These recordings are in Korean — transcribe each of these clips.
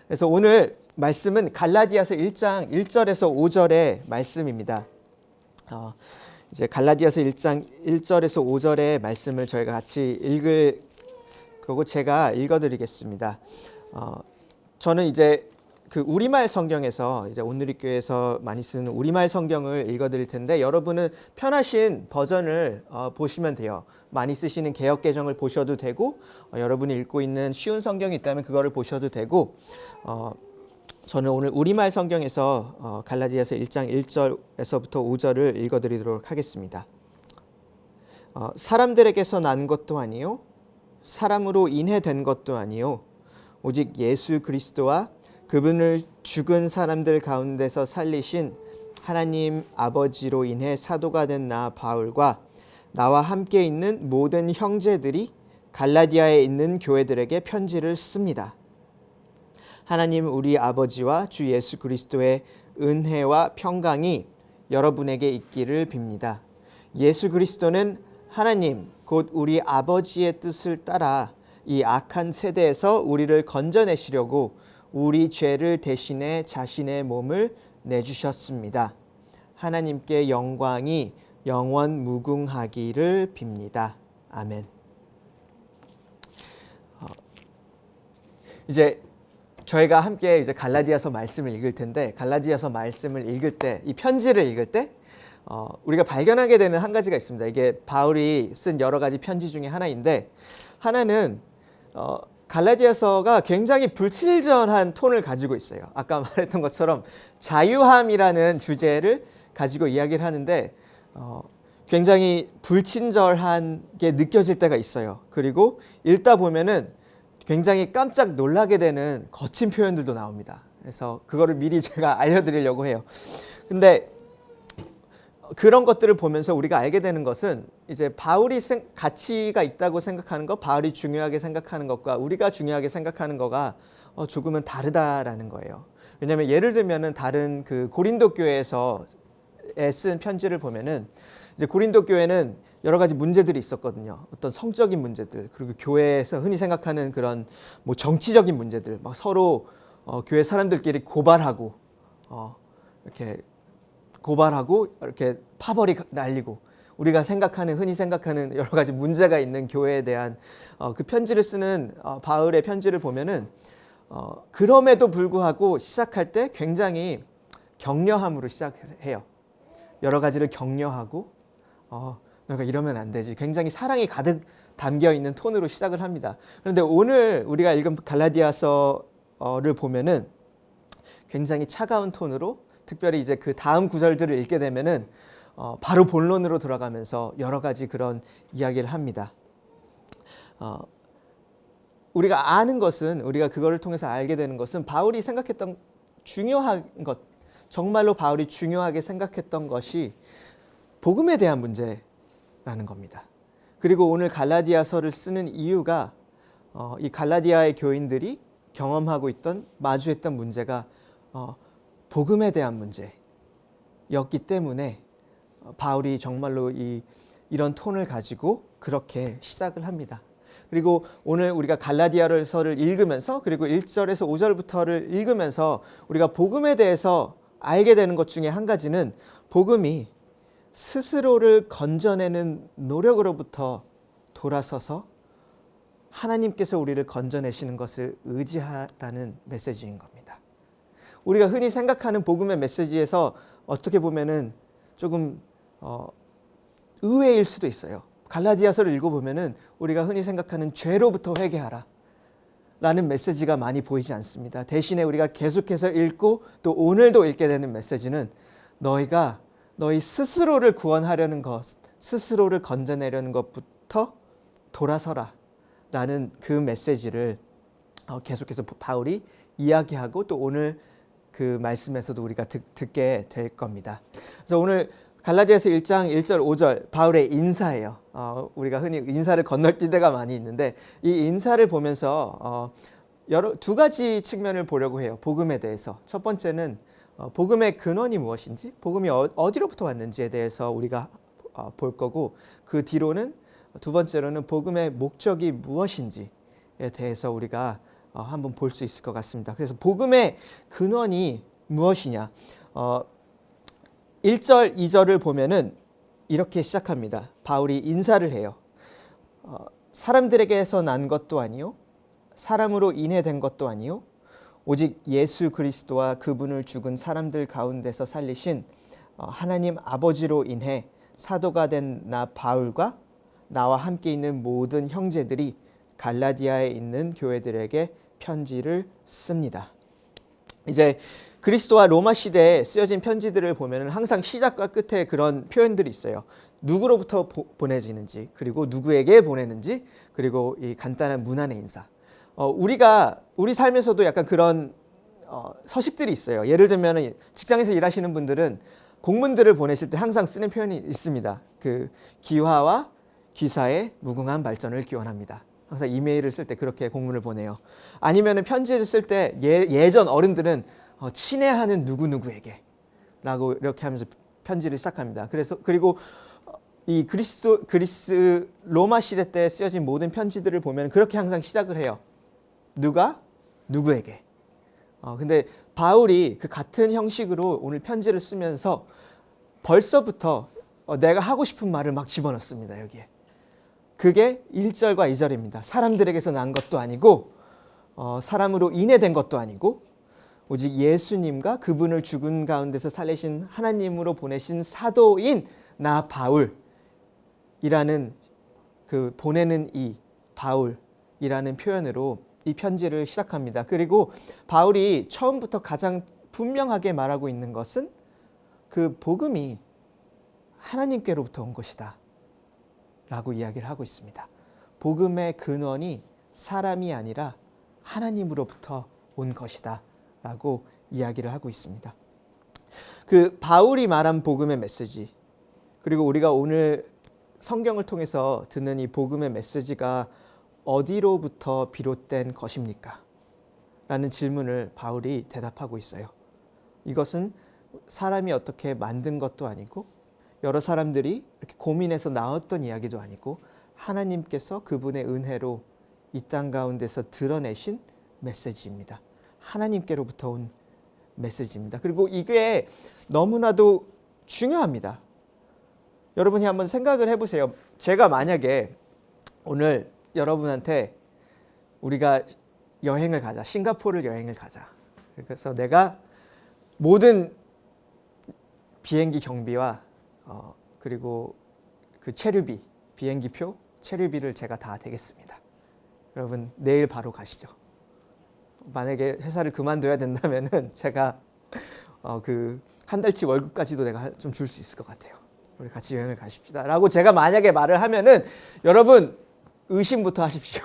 그래서 오늘 말씀은 갈라디아서 1장 1절에서 5절의 말씀입니다. 이제 갈라디아서 1장 1절에서 5절의 말씀을 저희가 같이 읽을 거고 제가 읽어드리겠습니다. 저는 이제 그 우리말 성경에서 이제 온누리교회에서 많이 쓰는 우리말 성경을 읽어드릴 텐데 여러분은 편하신 버전을 보시면 돼요. 많이 쓰시는 개역 개정을 보셔도 되고 여러분이 읽고 있는 쉬운 성경이 있다면 그거를 보셔도 되고 저는 오늘 우리말 성경에서 갈라디아서 1장 1절에서부터 5절을 읽어드리도록 하겠습니다. 사람들에게서 난 것도 아니요 사람으로 인해 된 것도 아니요 오직 예수 그리스도와 그분을 죽은 사람들 가운데서 살리신 하나님 아버지로 인해 사도가 된 나 바울과 나와 함께 있는 모든 형제들이 갈라디아에 있는 교회들에게 편지를 씁니다. 하나님 우리 아버지와 주 예수 그리스도의 은혜와 평강이 여러분에게 있기를 빕니다. 예수 그리스도는 하나님 곧 우리 아버지의 뜻을 따라 이 악한 세대에서 우리를 건져내시려고 우리 죄를 대신해 자신의 몸을 내주셨습니다. 하나님께 영광이 영원 무궁하기를 빕니다. 아멘. 이제 저희가 함께 이제 갈라디아서 말씀을 읽을 텐데 갈라디아서 말씀을 읽을 때 이 편지를 읽을 때 우리가 발견하게 되는 한 가지가 있습니다. 이게 바울이 쓴 여러 가지 편지 중에 하나인데 하나는 갈라디아서가 굉장히 불친절한 톤을 가지고 있어요. 아까 말했던 것처럼 자유함이라는 주제를 가지고 이야기를 하는데 굉장히 불친절한 게 느껴질 때가 있어요. 그리고 읽다 보면은 굉장히 깜짝 놀라게 되는 거친 표현들도 나옵니다. 그래서 그거를 미리 제가 알려드리려고 해요. 근데 그런 것들을 보면서 우리가 알게 되는 것은 이제 바울이 가치가 있다고 생각하는 것, 바울이 중요하게 생각하는 것과 우리가 중요하게 생각하는 거가 조금은 다르다라는 거예요. 왜냐하면 예를 들면은 다른 그 고린도 교회에서 쓴 편지를 보면은 이제 고린도 교회는 여러 가지 문제들이 있었거든요. 어떤 성적인 문제들 그리고 교회에서 흔히 생각하는 그런 뭐 정치적인 문제들, 막 서로 교회 사람들끼리 고발하고 이렇게 파벌이 날리고 우리가 흔히 생각하는 여러 가지 문제가 있는 교회에 대한 그 편지를 쓰는 바울의 편지를 보면은 그럼에도 불구하고 시작할 때 굉장히 격려함으로 시작해요. 여러 가지를 격려하고 너가 이러면 안 되지. 굉장히 사랑이 가득 담겨 있는 톤으로 시작을 합니다. 그런데 오늘 우리가 읽은 갈라디아서를 보면은 굉장히 차가운 톤으로 특별히 이제 그 다음 구절들을 읽게 되면은 바로 본론으로 들어가면서 여러 가지 그런 이야기를 합니다. 우리가 아는 것은 우리가 그거를 통해서 알게 되는 것은 바울이 생각했던 중요한 것, 정말로 바울이 중요하게 생각했던 것이 복음에 대한 문제라는 겁니다. 그리고 오늘 갈라디아서를 쓰는 이유가 이 갈라디아의 교인들이 경험하고 있던 마주했던 문제가 복음에 대한 문제였기 때문에 바울이 정말로 이런 톤을 가지고 그렇게 시작을 합니다. 그리고 오늘 우리가 갈라디아서를 읽으면서 그리고 1절에서 5절부터를 읽으면서 우리가 복음에 대해서 알게 되는 것 중에 한 가지는 복음이 스스로를 건져내는 노력으로부터 돌아서서 하나님께서 우리를 건져내시는 것을 의지하라는 메시지인 겁니다. 우리가 흔히 생각하는 복음의 메시지에서 어떻게 보면은 조금 의외일 수도 있어요. 갈라디아서를 읽어보면은 우리가 흔히 생각하는 죄로부터 회개하라 라는 메시지가 많이 보이지 않습니다. 대신에 우리가 계속해서 읽고 또 오늘도 읽게 되는 메시지는 너희 스스로를 구원하려는 것, 스스로를 건져내려는 것부터 돌아서라 라는 그 메시지를 계속해서 바울이 이야기하고 또 오늘 그 말씀에서도 우리가 듣게 될 겁니다. 그래서 오늘 갈라디아서 1장 1절 5절 바울의 인사예요. 우리가 흔히 인사를 건널뛸 때가 많이 있는데 이 인사를 보면서 두 가지 측면을 보려고 해요. 복음에 대해서. 첫 번째는 복음의 근원이 무엇인지, 복음이 어디로부터 왔는지에 대해서 우리가 볼 거고 그 뒤로는 두 번째로는 복음의 목적이 무엇인지에 대해서 우리가 한번 볼 수 있을 것 같습니다. 그래서 복음의 근원이 무엇이냐? 1절, 2절을 보면은 이렇게 시작합니다. 바울이 인사를 해요. 사람들에게서 난 것도 아니요, 사람으로 인해 된 것도 아니요, 오직 예수 그리스도와 그분을 죽은 사람들 가운데서 살리신 하나님 아버지로 인해 사도가 된 나 바울과 나와 함께 있는 모든 형제들이 갈라디아에 있는 교회들에게 편지를 씁니다. 이제 그리스도와 로마 시대에 쓰여진 편지들을 보면 항상 시작과 끝에 그런 표현들이 있어요. 누구로부터 보내지는지, 그리고 누구에게 보내는지, 그리고 이 간단한 문안의 인사. 우리 삶에서도 약간 그런 서식들이 있어요. 예를 들면 직장에서 일하시는 분들은 공문들을 보내실 때 항상 쓰는 표현이 있습니다. 그 기화와 귀사의 무궁한 발전을 기원합니다. 항상 이메일을 쓸 때 그렇게 공문을 보내요. 아니면 편지를 쓸 때 예전 어른들은 친애하는 누구누구에게 라고 이렇게 하면서 편지를 시작합니다. 그리고 이 그리스 로마 시대 때 쓰여진 모든 편지들을 보면 그렇게 항상 시작을 해요. 누가 누구에게. 근데 바울이 그 같은 형식으로 오늘 편지를 쓰면서 벌써부터 내가 하고 싶은 말을 막 집어넣습니다. 여기에. 그게 1절과 2절입니다. 사람들에게서 난 것도 아니고 사람으로 인해 된 것도 아니고 오직 예수님과 그분을 죽은 가운데서 살리신 하나님으로 보내신 사도인 나 바울이라는 그 보내는 이 바울이라는 표현으로 이 편지를 시작합니다. 그리고 바울이 처음부터 가장 분명하게 말하고 있는 것은 그 복음이 하나님께로부터 온 것이다 라고 이야기를 하고 있습니다. 복음의 근원이 사람이 아니라 하나님으로부터 온 것이다 라고 이야기를 하고 있습니다. 그 바울이 말한 복음의 메시지, 그리고 우리가 오늘 성경을 통해서 듣는 이 복음의 메시지가 어디로부터 비롯된 것입니까? 라는 질문을 바울이 대답하고 있어요. 이것은 사람이 어떻게 만든 것도 아니고 여러 사람들이 이렇게 고민해서 나왔던 이야기도 아니고 하나님께서 그분의 은혜로 이 땅 가운데서 드러내신 메시지입니다. 하나님께로부터 온 메시지입니다. 그리고 이게 너무나도 중요합니다. 여러분이 한번 생각을 해보세요. 제가 만약에 오늘 여러분한테 우리가 여행을 가자, 싱가포르를 여행을 가자. 그래서 내가 모든 비행기 경비와 그리고 그 체류비, 비행기표, 체류비를 제가 다 대겠습니다. 여러분 내일 바로 가시죠. 만약에 회사를 그만둬야 된다면은 제가 그 한 달치 월급까지도 내가 좀 줄 수 있을 것 같아요. 우리 같이 여행을 가십시다라고 제가 만약에 말을 하면은 여러분 의심부터 하십시오.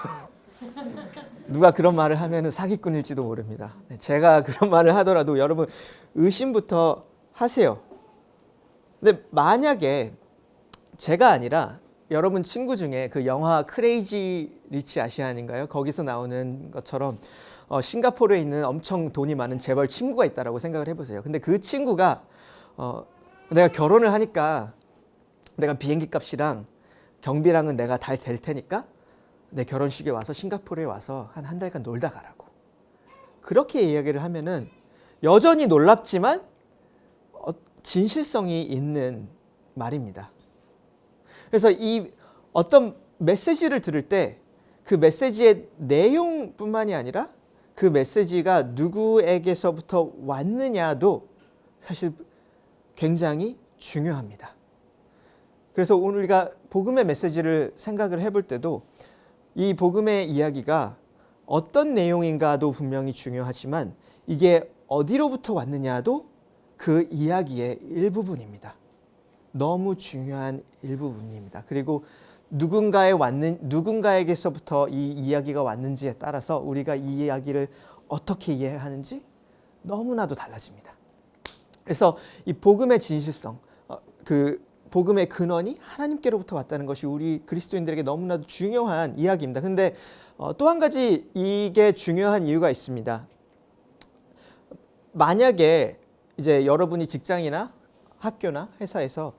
누가 그런 말을 하면은 사기꾼일지도 모릅니다. 제가 그런 말을 하더라도 여러분 의심부터 하세요. 근데 만약에 제가 아니라 여러분 친구 중에 그 영화 크레이지 리치 아시안인가요? 거기서 나오는 것처럼 싱가포르에 있는 엄청 돈이 많은 재벌 친구가 있다라고 생각을 해보세요. 근데 그 친구가 내가 결혼을 하니까 내가 비행기 값이랑 경비랑은 내가 다 될 테니까 내 결혼식에 와서 싱가포르에 와서 한 달간 놀다 가라고. 그렇게 이야기를 하면은 여전히 놀랍지만 진실성이 있는 말입니다. 그래서 이 어떤 메시지를 들을 때 그 메시지의 내용뿐만이 아니라 그 메시지가 누구에게서부터 왔느냐도 사실 굉장히 중요합니다. 그래서 오늘 우리가 복음의 메시지를 생각을 해볼 때도 이 복음의 이야기가 어떤 내용인가도 분명히 중요하지만 이게 어디로부터 왔느냐도 그 이야기의 일부분입니다. 너무 중요한 일부분입니다. 그리고 누군가에게서부터 이 이야기가 왔는지에 따라서 우리가 이 이야기를 어떻게 이해하는지 너무나도 달라집니다. 그래서 이 복음의 진실성, 그 복음의 근원이 하나님께로부터 왔다는 것이 우리 그리스도인들에게 너무나도 중요한 이야기입니다. 근데 또 한 가지 이게 중요한 이유가 있습니다. 만약에 이제 여러분이 직장이나 학교나 회사에서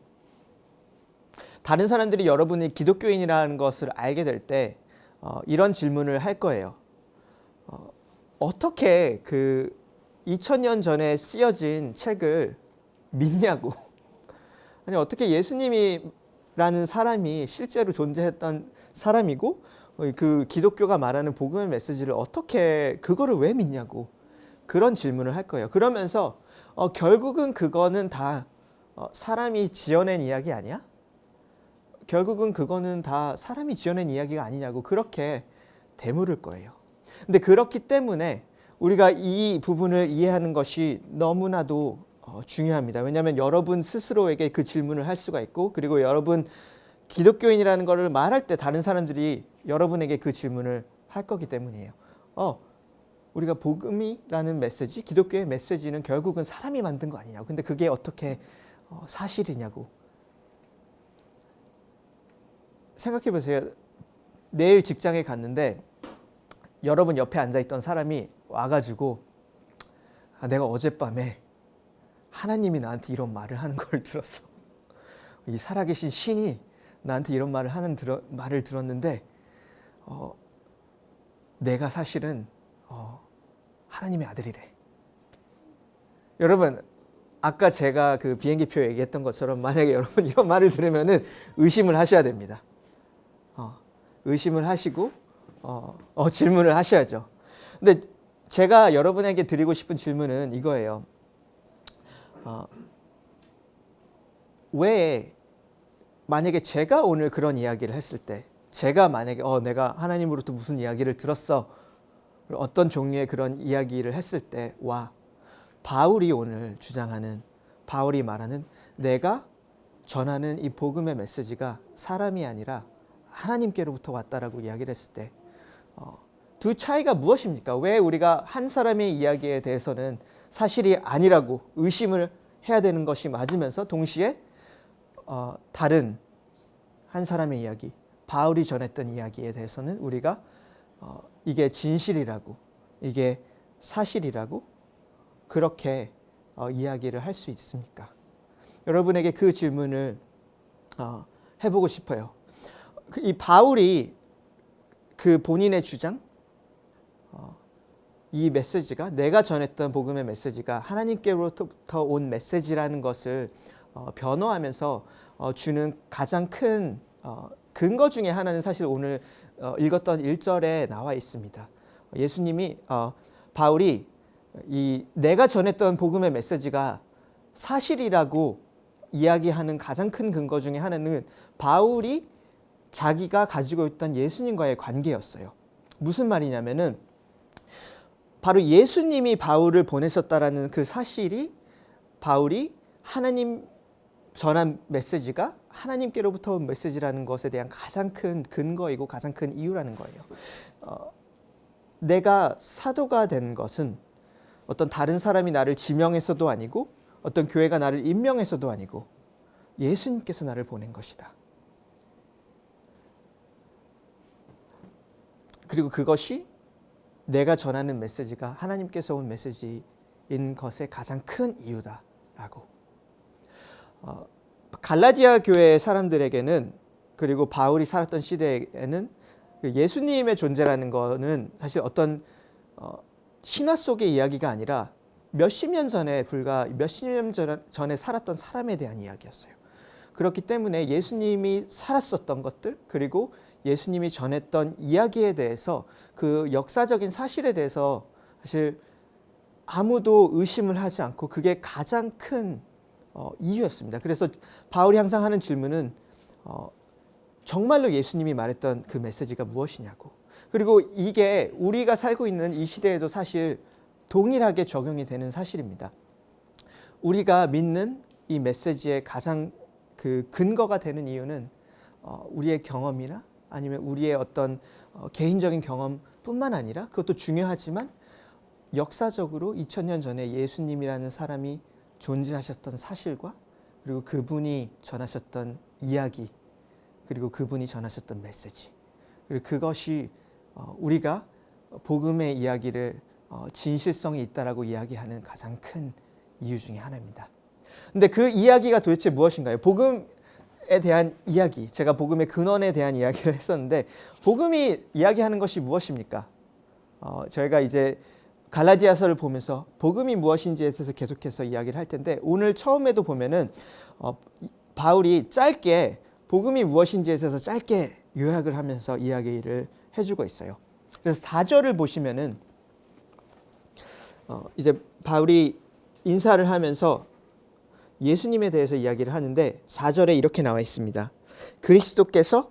다른 사람들이 여러분이 기독교인이라는 것을 알게 될 때 이런 질문을 할 거예요. 어떻게 그 2000년 전에 쓰여진 책을 믿냐고. 아니 어떻게 예수님이라는 사람이 실제로 존재했던 사람이고 그 기독교가 말하는 복음의 메시지를 어떻게 그거를 왜 믿냐고 그런 질문을 할 거예요. 그러면서 결국은 그거는 다 사람이 지어낸 이야기 아니야? 결국은 그거는 다 사람이 지어낸 이야기가 아니냐고 그렇게 되물을 거예요. 근데 그렇기 때문에 우리가 이 부분을 이해하는 것이 너무나도 중요합니다. 왜냐하면 여러분 스스로에게 그 질문을 할 수가 있고 그리고 여러분 기독교인이라는 것을 말할 때 다른 사람들이 여러분에게 그 질문을 할 거기 때문이에요. 우리가 복음이라는 메시지, 기독교의 메시지는 결국은 사람이 만든 거 아니냐고. 근데 그게 어떻게 사실이냐고. 생각해 보세요. 내일 직장에 갔는데 여러분 옆에 앉아있던 사람이 와가지고 내가 어젯밤에 하나님이 나한테 이런 말을 하는 걸 들었어. 이 살아계신 신이 나한테 이런 말을 말을 들었는데 내가 사실은 하나님의 아들이래. 여러분 아까 제가 그 비행기표 얘기했던 것처럼 만약에 여러분 이런 말을 들으면은 의심을 하셔야 됩니다. 의심을 하시고 질문을 하셔야죠. 근데 제가 여러분에게 드리고 싶은 질문은 이거예요. 왜 만약에 제가 오늘 그런 이야기를 했을 때 제가 만약에 내가 하나님으로부터 무슨 이야기를 들었어 어떤 종류의 그런 이야기를 했을 때와 바울이 오늘 주장하는 바울이 말하는 내가 전하는 이 복음의 메시지가 사람이 아니라 하나님께로부터 왔다라고 이야기를 했을 때 두 차이가 무엇입니까? 왜 우리가 한 사람의 이야기에 대해서는 사실이 아니라고 의심을 해야 되는 것이 맞으면서 동시에 다른 한 사람의 이야기, 바울이 전했던 이야기에 대해서는 우리가 이게 진실이라고, 이게 사실이라고 그렇게 이야기를 할 수 있습니까? 여러분에게 그 질문을 해보고 싶어요. 이 바울이 그 본인의 주장, 이 메시지가 내가 전했던 복음의 메시지가 하나님께로부터 온 메시지라는 것을 변호하면서 주는 가장 큰 근거 중에 하나는 사실 오늘 읽었던 1절에 나와 있습니다. 예수님이 바울이 이 내가 전했던 복음의 메시지가 사실이라고 이야기하는 가장 큰 근거 중에 하나는 바울이 자기가 가지고 있던 예수님과의 관계였어요. 무슨 말이냐면은 바로 예수님이 바울을 보내셨다라는 그 사실이 바울이 하나님 전한 메시지가 하나님께로부터 온 메시지라는 것에 대한 가장 큰 근거이고 가장 큰 이유라는 거예요. 내가 사도가 된 것은 어떤 다른 사람이 나를 지명해서도 아니고 어떤 교회가 나를 임명해서도 아니고 예수님께서 나를 보낸 것이다. 그리고 그것이 내가 전하는 메시지가 하나님께서 온 메시지인 것의 가장 큰 이유다라고. 갈라디아 교회 사람들에게는 그리고 바울이 살았던 시대에는 예수님의 존재라는 것은 사실 어떤 신화 속의 이야기가 아니라 몇십 년 전에 불과 몇십 년 전에 살았던 사람에 대한 이야기였어요. 그렇기 때문에 예수님이 살았었던 것들 그리고 예수님이 전했던 이야기에 대해서 그 역사적인 사실에 대해서 사실 아무도 의심을 하지 않고 그게 가장 큰 이유였습니다. 그래서 바울이 항상 하는 질문은 정말로 예수님이 말했던 그 메시지가 무엇이냐고. 그리고 이게 우리가 살고 있는 이 시대에도 사실 동일하게 적용이 되는 사실입니다. 우리가 믿는 이 메시지의 가장 그 근거가 되는 이유는 우리의 경험이나 아니면 우리의 어떤 개인적인 경험뿐만 아니라 그것도 중요하지만 역사적으로 2000년 전에 예수님이라는 사람이 존재하셨던 사실과 그리고 그분이 전하셨던 이야기 그리고 그분이 전하셨던 메시지 그리고 그것이 우리가 복음의 이야기를 진실성이 있다라고 이야기하는 가장 큰 이유 중에 하나입니다. 근데 그 이야기가 도대체 무엇인가요? 복음에 대한 이야기, 제가 복음의 근원에 대한 이야기를 했었는데 복음이 이야기하는 것이 무엇입니까? 저희가 이제 갈라디아서를 보면서 복음이 무엇인지에 대해서 계속해서 이야기를 할 텐데 오늘 처음에도 보면은 바울이 짧게 복음이 무엇인지에 대해서 짧게 요약을 하면서 이야기를 해주고 있어요. 그래서 4절을 보시면은 이제 바울이 인사를 하면서 예수님에 대해서 이야기를 하는데 4절에 이렇게 나와 있습니다. 그리스도께서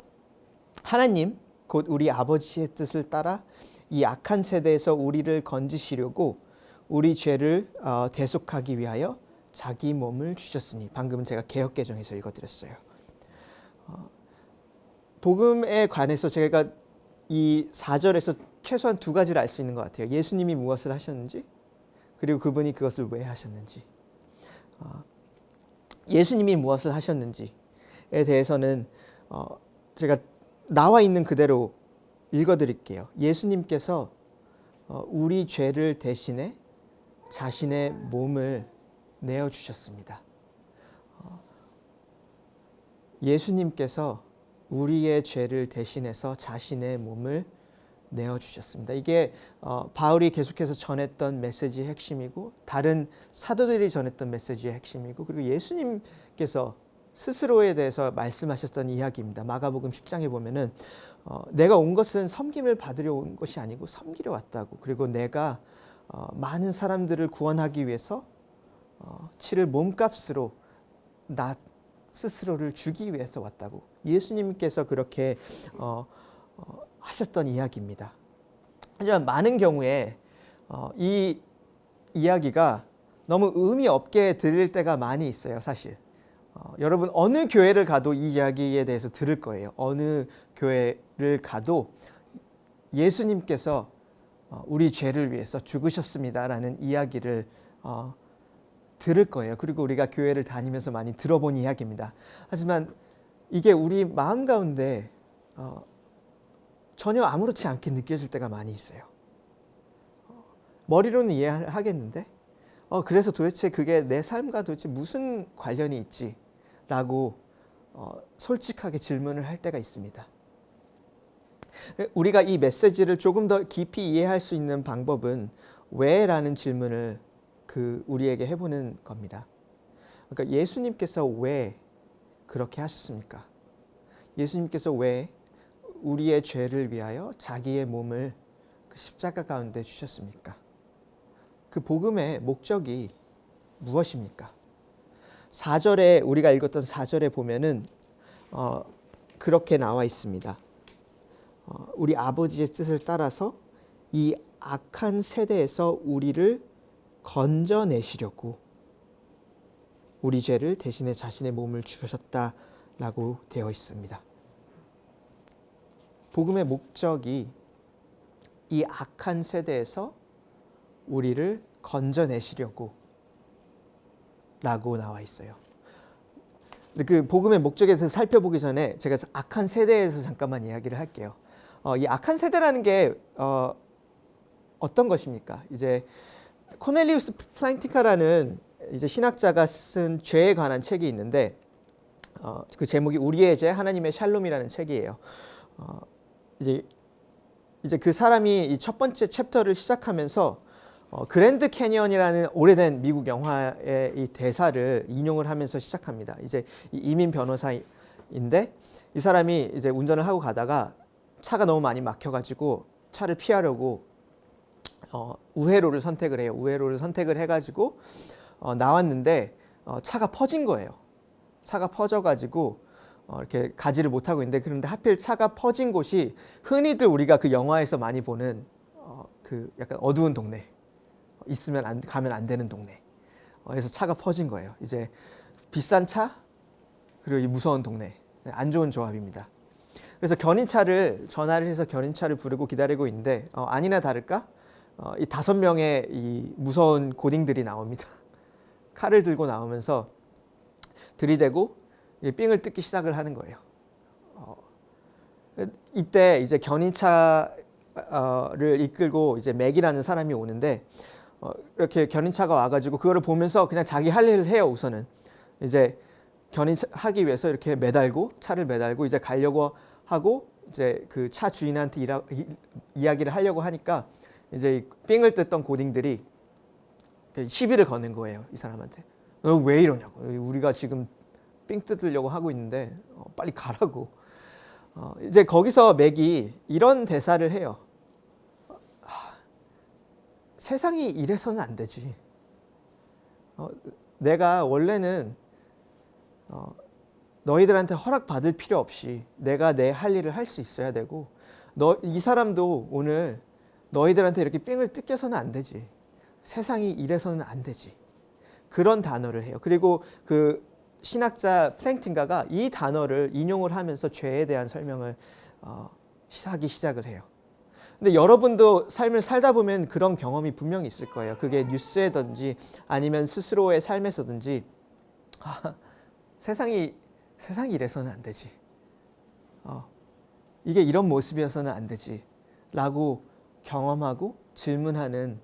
하나님 곧 우리 아버지의 뜻을 따라 이 악한 세대에서 우리를 건지시려고 우리 죄를 대속하기 위하여 자기 몸을 주셨으니, 방금 제가 개역개정에서 읽어드렸어요. 복음에 관해서 제가 이 4절에서 최소한 두 가지를 알 수 있는 것 같아요. 예수님이 무엇을 하셨는지, 그리고 그분이 그것을 왜 하셨는지. 예수님이 무엇을 하셨는지에 대해서는 제가 나와 있는 그대로 읽어드릴게요. 예수님께서 우리 죄를 대신해 자신의 몸을 내어주셨습니다. 예수님께서 우리의 죄를 대신해서 자신의 몸을 내어주셨습니다. 이게 바울이 계속해서 전했던 메시지의 핵심이고, 다른 사도들이 전했던 메시지의 핵심이고, 그리고 예수님께서 스스로에 대해서 말씀하셨던 이야기입니다. 마가복음 10장에 보면은 내가 온 것은 섬김을 받으려 온 것이 아니고 섬기려 왔다고, 그리고 내가 많은 사람들을 구원하기 위해서 치를 몸값으로 나 스스로를 주기 위해서 왔다고 예수님께서 그렇게 하셨던 이야기입니다. 하지만 많은 경우에 이 이야기가 너무 의미 없게 들릴 때가 많이 있어요. 사실 여러분 어느 교회를 가도 이 이야기에 대해서 들을 거예요. 어느 교회를 가도 예수님께서 우리 죄를 위해서 죽으셨습니다라는 이야기를 들을 거예요. 그리고 우리가 교회를 다니면서 많이 들어본 이야기입니다. 하지만 이게 우리 마음 가운데 전혀 아무렇지 않게 느껴질 때가 많이 있어요. 머리로는 이해하겠는데 그래서 도대체 그게 내 삶과 도대체 무슨 관련이 있지? 라고 솔직하게 질문을 할 때가 있습니다. 우리가 이 메시지를 조금 더 깊이 이해할 수 있는 방법은 왜? 라는 질문을 우리에게 해보는 겁니다. 그러니까 예수님께서 왜 그렇게 하셨습니까? 예수님께서 왜 우리의 죄를 위하여 자기의 몸을 그 십자가 가운데 주셨습니까? 그 복음의 목적이 무엇입니까? 4절에 우리가 읽었던 4절에 보면은 그렇게 나와 있습니다. 우리 아버지의 뜻을 따라서 이 악한 세대에서 우리를 건져내시려고 우리 죄를 대신에 자신의 몸을 주셨다라고 되어 있습니다. 복음의 목적이 이 악한 세대에서 우리를 건져내시려고 라고 나와 있어요. 근데 그 복음의 목적에 대해서 살펴보기 전에 제가 악한 세대에 대해서 잠깐만 이야기를 할게요. 이 악한 세대라는 게 어떤 것입니까? 이제 코넬리우스 플란티카라는 이제 신학자가 쓴 죄에 관한 책이 있는데 그 제목이 우리의 죄 하나님의 샬롬이라는 책이에요. 이제 그 사람이 이 첫 번째 챕터를 시작하면서 그랜드 캐니언이라는 오래된 미국 영화의 이 대사를 인용을 하면서 시작합니다. 이제 이민 변호사인데 이 사람이 이제 운전을 하고 가다가 차가 너무 많이 막혀가지고 차를 피하려고 우회로를 선택을 해요. 우회로를 선택을 해가지고 나왔는데 차가 퍼진 거예요. 차가 퍼져가지고 이렇게 가지를 못하고 있는데, 그런데 하필 차가 퍼진 곳이 흔히들 우리가 그 영화에서 많이 보는 그 약간 어두운 동네, 가면 안 되는 동네. 그래서 차가 퍼진 거예요. 이제 비싼 차 그리고 이 무서운 동네, 안 좋은 조합입니다. 그래서 전화를 해서 견인차를 부르고 기다리고 있는데 아니나 다를까 이 5명의 이 무서운 고딩들이 나옵니다. 칼을 들고 나오면서 들이대고 삥을 뜯기 시작을 하는 거예요. 이때 이제 견인차를 이끌고 이제 맥이라는 사람이 오는데 이렇게 견인차가 와가지고 그거를 보면서 그냥 자기 할 일을 해요. 우선은 이제 견인하기 위해서 이렇게 차를 매달고 이제 가려고 하고 이제 그 차 주인한테 이야기를 하려고 하니까 이제 이 삥을 뜯던 고딩들이 시비를 거는 거예요. 이 사람한테. 너 왜 이러냐고. 우리가 지금 삥 뜯으려고 하고 있는데 빨리 가라고. 이제 거기서 맥이 이런 대사를 해요. 세상이 이래서는 안 되지. 내가 원래는 너희들한테 허락받을 필요 없이 내가 내 할 일을 할 수 있어야 되고 이 사람도 오늘 너희들한테 이렇게 삥을 뜯겨서는 안 되지. 세상이 이래서는 안 되지. 그런 단어를 해요. 그리고 그 신학자 플랭팅가가 이 단어를 인용을 하면서 죄에 대한 설명을 하기 시작을 해요. 근데 여러분도 삶을 살다 보면 그런 경험이 분명히 있을 거예요. 그게 뉴스에든지 아니면 스스로의 삶에서든지 세상이 이래서는 안 되지. 이게 이런 모습이어서는 안 되지. 라고 경험하고 질문하는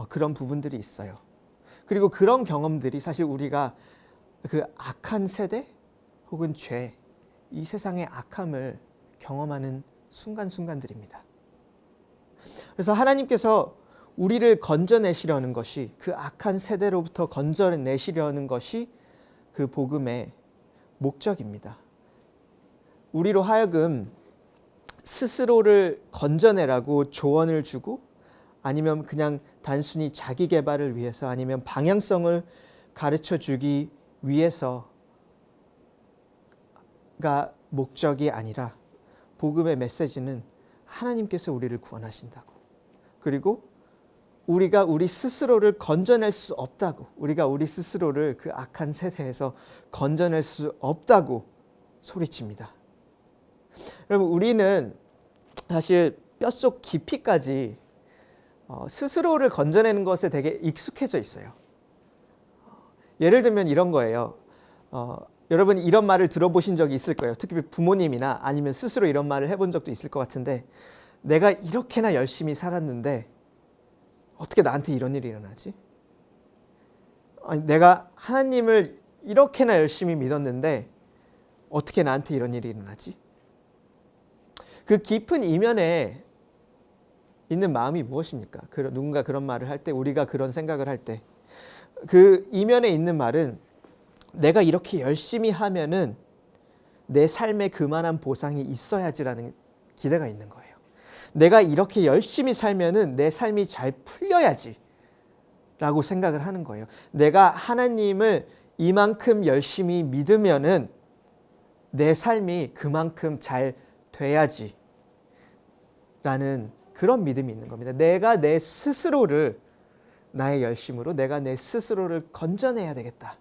그런 부분들이 있어요. 그리고 그런 경험들이 사실 우리가 그 악한 세대 혹은 죄, 이 세상의 악함을 경험하는 순간순간들입니다. 그래서 하나님께서 우리를 건져내시려는 것이, 그 악한 세대로부터 건져내시려는 것이 그 복음의 목적입니다. 우리로 하여금 스스로를 건져내라고 조언을 주고 아니면 그냥 단순히 자기 개발을 위해서 아니면 방향성을 가르쳐 주기 위해서가 목적이 아니라 복음의 메시지는 하나님께서 우리를 구원하신다고, 그리고 우리가 우리 스스로를 건져낼 수 없다고, 우리가 우리 스스로를 그 악한 세대에서 건져낼 수 없다고 소리칩니다. 여러분, 우리는 사실 뼛속 깊이까지 스스로를 건져내는 것에 되게 익숙해져 있어요. 예를 들면 이런 거예요. 여러분 이런 말을 들어보신 적이 있을 거예요. 특히 부모님이나 아니면 스스로 이런 말을 해본 적도 있을 것 같은데, 내가 이렇게나 열심히 살았는데 어떻게 나한테 이런 일이 일어나지? 아니, 내가 하나님을 이렇게나 열심히 믿었는데 어떻게 나한테 이런 일이 일어나지? 그 깊은 이면에 있는 마음이 무엇입니까? 누군가 그런 말을 할 때, 우리가 그런 생각을 할 때, 그 이면에 있는 말은 내가 이렇게 열심히 하면은 내 삶에 그만한 보상이 있어야지라는 기대가 있는 거예요. 내가 이렇게 열심히 살면은 내 삶이 잘 풀려야지 라고 생각을 하는 거예요. 내가 하나님을 이만큼 열심히 믿으면은 내 삶이 그만큼 잘 돼야지 라는 그런 믿음이 있는 겁니다. 내가 내 스스로를, 나의 열심으로 내가 내 스스로를 건져내야 되겠다.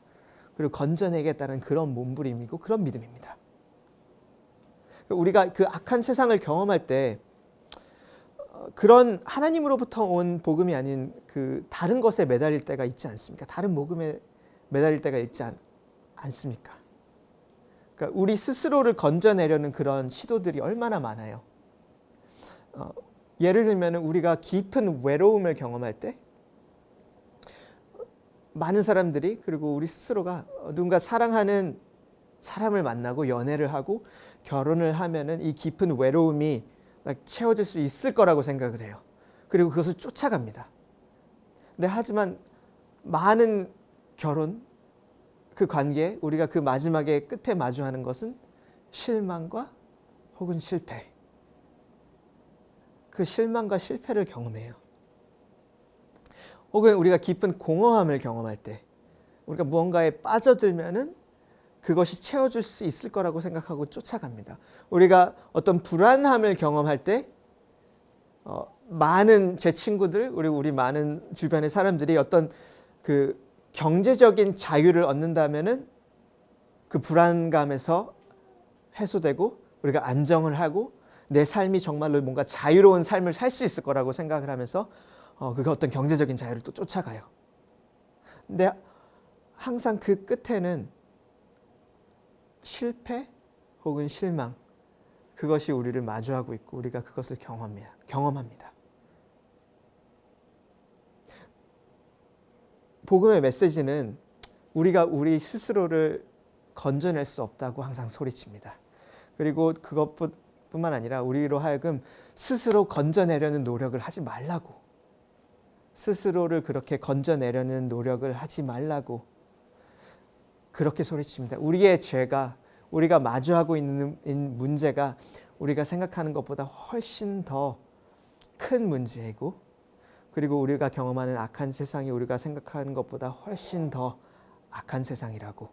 그리고 건져내겠다는 그런 몸부림이고 그런 믿음입니다. 우리가 그 악한 세상을 경험할 때 그런 하나님으로부터 온 복음이 아닌 그 다른 것에 매달릴 때가 있지 않습니까? 다른 복음에 매달릴 때가 있지 않습니까? 그러니까 우리 스스로를 건져내려는 그런 시도들이 얼마나 많아요. 예를 들면 우리가 깊은 외로움을 경험할 때 많은 사람들이, 그리고 우리 스스로가 누군가 사랑하는 사람을 만나고 연애를 하고 결혼을 하면은 이 깊은 외로움이 채워질 수 있을 거라고 생각을 해요. 그리고 그것을 쫓아갑니다. 근데 하지만 많은 결혼, 그 관계, 우리가 그 마지막에 끝에 마주하는 것은 실망과 혹은 실패. 그 실망과 실패를 경험해요. 혹은 우리가 깊은 공허함을 경험할 때, 우리가 무언가에 빠져들면은 그것이 채워줄 수 있을 거라고 생각하고 쫓아갑니다. 우리가 어떤 불안함을 경험할 때 많은 제 친구들, 우리 많은 주변의 사람들이 어떤 그 경제적인 자유를 얻는다면은 그 불안감에서 해소되고 우리가 안정을 하고 내 삶이 정말로 뭔가 자유로운 삶을 살 수 있을 거라고 생각을 하면서 그 어떤 경제적인 자유를 또 쫓아가요. 근데 항상 그 끝에는 실패 혹은 실망, 그것이 우리를 마주하고 있고 우리가 그것을 경험합니다. 복음의 메시지는 우리가 우리 스스로를 건져낼 수 없다고 항상 소리칩니다. 그리고 그것뿐만 아니라 우리로 하여금 스스로 건져내려는 노력을 하지 말라고 스스로를 그렇게 건져내려는 노력을 하지 말라고 그렇게 소리칩니다. 우리의 죄가, 우리가 마주하고 있는 문제가 우리가 생각하는 것보다 훨씬 더 큰 문제이고, 그리고 우리가 경험하는 악한 세상이 우리가 생각하는 것보다 훨씬 더 악한 세상이라고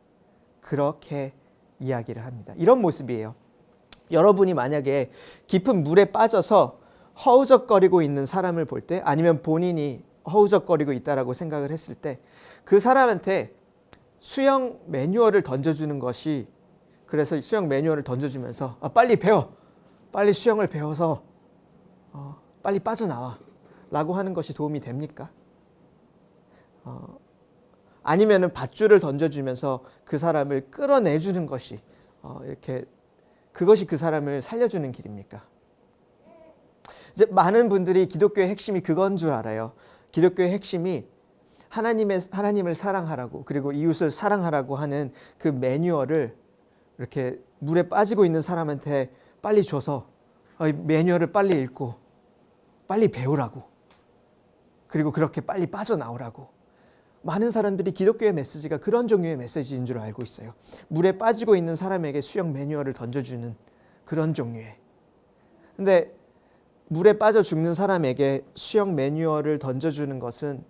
그렇게 이야기를 합니다. 이런 모습이에요. 여러분이 만약에 깊은 물에 빠져서 허우적거리고 있는 사람을 볼 때, 아니면 본인이 허우적거리고 있다라고 생각을 했을 때, 그 사람한테 수영 매뉴얼을 던져주는 것이, 그래서 수영 매뉴얼을 던져주면서 빨리 배워, 빨리 수영을 배워서 빨리 빠져나와 라고 하는 것이 도움이 됩니까? 아니면은 밧줄을 던져주면서 그 사람을 끌어내주는 것이 이렇게, 그것이 그 사람을 살려주는 길입니까? 이제 많은 분들이 기독교의 핵심이 그건 줄 알아요. 기독교의 핵심이 하나님을 사랑하라고, 그리고 이웃을 사랑하라고 하는 그 매뉴얼을 이렇게 물에 빠지고 있는 사람한테 빨리 줘서 매뉴얼을 빨리 읽고 빨리 배우라고, 그리고 그렇게 빨리 빠져나오라고. 많은 사람들이 기독교의 메시지가 그런 종류의 메시지인 줄 알고 있어요. 물에 빠지고 있는 사람에게 수영 매뉴얼을 던져주는 그런 종류의. 근데 물에 빠져 죽는 사람에게 수영 매뉴얼을 던져주는 것은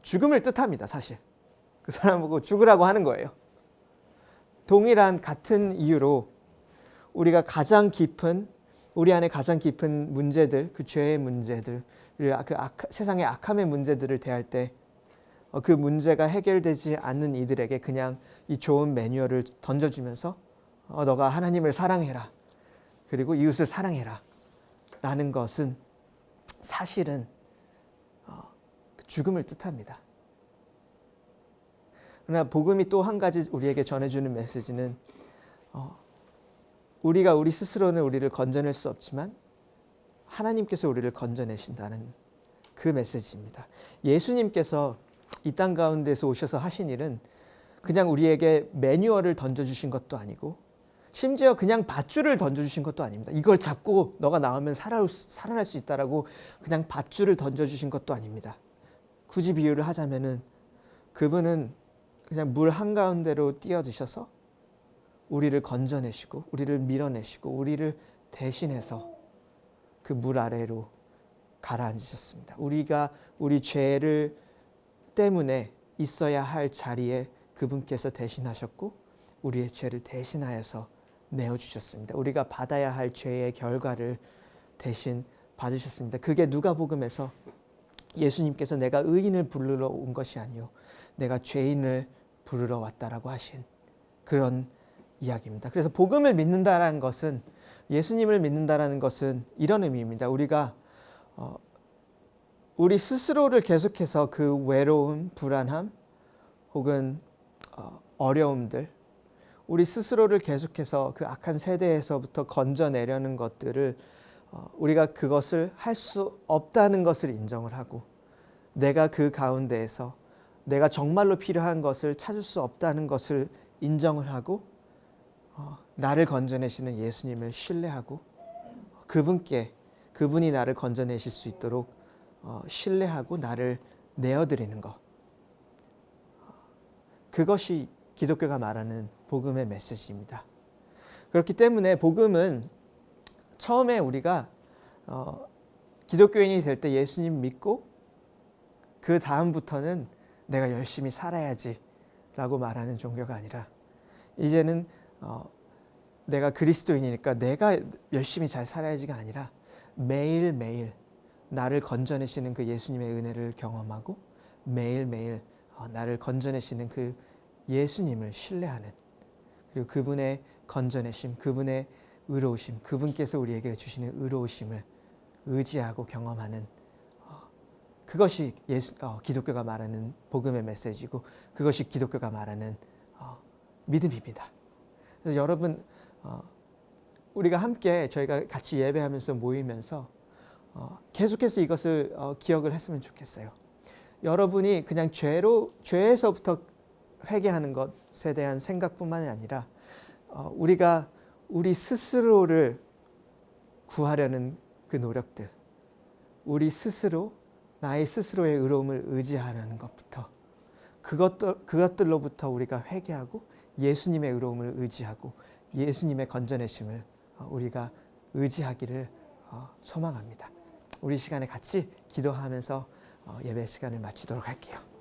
죽음을 뜻합니다. 사실 그 사람 보고 죽으라고 하는 거예요. 동일한 같은 이유로 우리가 가장 깊은, 우리 안에 가장 깊은 문제들, 그 죄의 문제들, 그 세상의 악함의 문제들을 대할 때 그 문제가 해결되지 않는 이들에게 그냥 이 좋은 매뉴얼을 던져주면서 너가 하나님을 사랑해라, 그리고 이웃을 사랑해라 라는 것은 사실은 죽음을 뜻합니다. 그러나 복음이 또 한 가지 우리에게 전해주는 메시지는, 우리가 우리 스스로는 우리를 건져낼 수 없지만 하나님께서 우리를 건져내신다는 그 메시지입니다. 예수님께서 이 땅 가운데서 오셔서 하신 일은 그냥 우리에게 매뉴얼을 던져주신 것도 아니고, 심지어 그냥 밧줄을 던져주신 것도 아닙니다. 이걸 잡고 너가 나오면 살아날 수 있다라고 그냥 밧줄을 던져주신 것도 아닙니다. 굳이 비유를 하자면은 그분은 그냥 물 한가운데로 뛰어드셔서 우리를 건져내시고 우리를 밀어내시고 우리를 대신해서 그 물 아래로 가라앉으셨습니다. 우리가 우리 죄를 때문에 있어야 할 자리에 그분께서 대신하셨고 우리의 죄를 대신하여서 내어주셨습니다. 우리가 받아야 할 죄의 결과를 대신 받으셨습니다. 그게 누가복음에서 예수님께서 내가 의인을 부르러 온 것이 아니요 내가 죄인을 부르러 왔다라고 하신 그런 이야기입니다. 그래서 복음을 믿는다라는 것은, 예수님을 믿는다라는 것은 이런 의미입니다. 우리가 우리 스스로를 계속해서 그 외로움, 불안함 혹은 어려움들, 우리 스스로를 계속해서 그 악한 세대에서부터 건져내려는 것들을 우리가 그것을 할 수 없다는 것을 인정을 하고, 내가 그 가운데에서 내가 정말로 필요한 것을 찾을 수 없다는 것을 인정을 하고, 나를 건져내시는 예수님을 신뢰하고 그분이 나를 건져내실 수 있도록 신뢰하고 나를 내어드리는 것, 그것이 기독교가 말하는 복음의 메시지입니다. 그렇기 때문에 복음은 처음에 우리가 기독교인이 될 때 예수님 믿고 그 다음부터는 내가 열심히 살아야지 라고 말하는 종교가 아니라, 이제는 내가 그리스도인이니까 내가 열심히 잘 살아야지가 아니라 매일매일 나를 건져내시는 그 예수님의 은혜를 경험하고 매일매일 나를 건져내시는 그 예수님을 신뢰하는, 그리고 그분의 건져내심, 그분의 의로우심, 그분께서 우리에게 주시는 의로우심을 의지하고 경험하는, 그것이 기독교가 말하는 복음의 메시지고 그것이 기독교가 말하는 믿음입니다. 그래서 여러분, 우리가 함께 저희가 같이 예배하면서 모이면서 계속해서 이것을 기억을 했으면 좋겠어요. 여러분이 그냥 죄에서부터 회개하는 것에 대한 생각뿐만이 아니라 우리가 우리 스스로를 구하려는 그 노력들, 우리 스스로 나의 스스로의 의로움을 의지하는 것부터 그것들로부터 우리가 회개하고 예수님의 의로움을 의지하고 예수님의 건져내심을 우리가 의지하기를 소망합니다. 우리 시간에 같이 기도하면서 예배 시간을 마치도록 할게요.